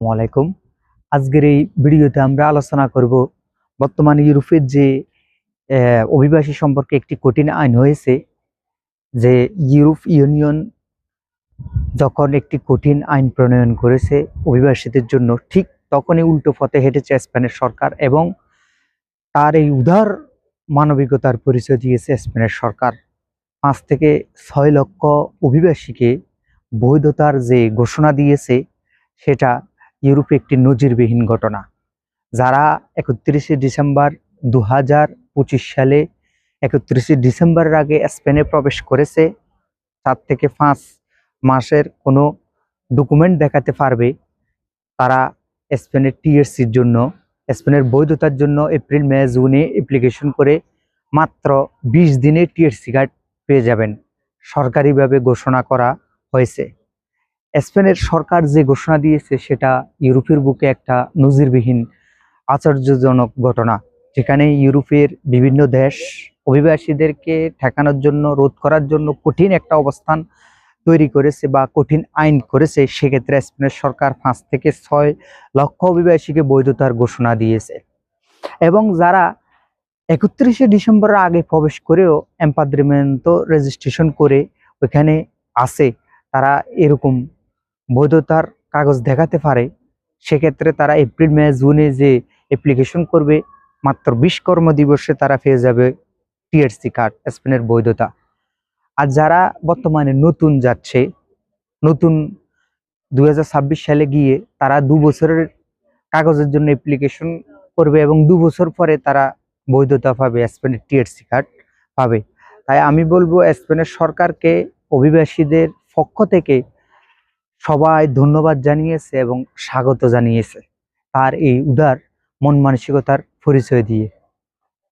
আসসালামাইকুম। আজকের এই ভিডিওতে আমরা আলোচনা করব বর্তমানে ইউরোপের যে অভিবাসী সম্পর্কে একটি কঠিন আইন হয়েছে। যে ইউরোপ ইউনিয়ন যখন একটি কঠিন আইন প্রণয়ন করেছে অভিবাসীদের জন্য, ঠিক তখনই উল্টো পথে হেঁটেছে স্পেনের সরকার এবং তার এই উদার মানবিকতার পরিচয় দিয়েছে স্পেনের সরকার। 5 থেকে 6 লক্ষ অভিবাসীকে বৈধতার যে ঘোষণা দিয়েছে, সেটা ইউরোপে একটি নজিরবিহীন ঘটনা। যারা 31শে ডিসেম্বর 2025 সালে 31শে ডিসেম্বরের আগে স্পেনে প্রবেশ করেছে, 4 থেকে 5 মাসের কোনো ডকুমেন্ট দেখাতে পারবে, তারা স্পেনের টিএসসির জন্য, স্পেনের বৈধতার জন্য এপ্রিল মে জুনে অ্যাপ্লিকেশন করে মাত্র 20 দিনে টিএসসি কার্ড পেয়ে যাবেন। সরকারিভাবে ঘোষণা করা হয়েছে। স্পেনের সরকার যে ঘোষণা দিয়েছে সেটা ইউরোপের বুকে একটা নজিরবিহীন আশ্চর্যজনক ঘটনা, যেখানে ইউরোপের বিভিন্ন দেশ অভিবাসীদেরকে ঠেকানোর জন্য, রোধ করার জন্য কঠিন একটা অবস্থান তৈরি করেছে বা কঠিন আইন করেছে। সেক্ষেত্রে স্পেনের সরকার 5 থেকে 6 লক্ষ অভিবাসীকে বৈধতার ঘোষণা দিয়েছে এবং যারা 31শে ডিসেম্বরের আগে প্রবেশ করেও এম্পাদ্রিমেন্টো রেজিস্ট্রেশন করে ওইখানে আছে, তারা এরকম বৈধতার কাগজ দেখাতে পারে। সেক্ষেত্রে তারা এপ্রিল মে জুনে যে অ্যাপ্লিকেশন করবে, মাত্র 20 কর্মদিবসে তারা পেয়ে যাবে টিএসসি কার্ড, স্পেনের বৈধতা। আর যারা বর্তমানে নতুন যাচ্ছে, নতুন 2026 সালে গিয়ে তারা 2 বছরের কাগজের জন্য অ্যাপ্লিকেশন করবে এবং 2 বছর পরে তারা বৈধতা পাবে, স্পেনের টিএসসি কার্ড পাবে। তাই আমি বলবো স্পেনের সরকারকে অভিবাসীদের পক্ষ থেকে সবাই ধন্যবাদ জানিয়েছে এবং স্বাগত জানিয়েছে তার এই উদার মন মানসিকতার পরিচয় দিয়ে।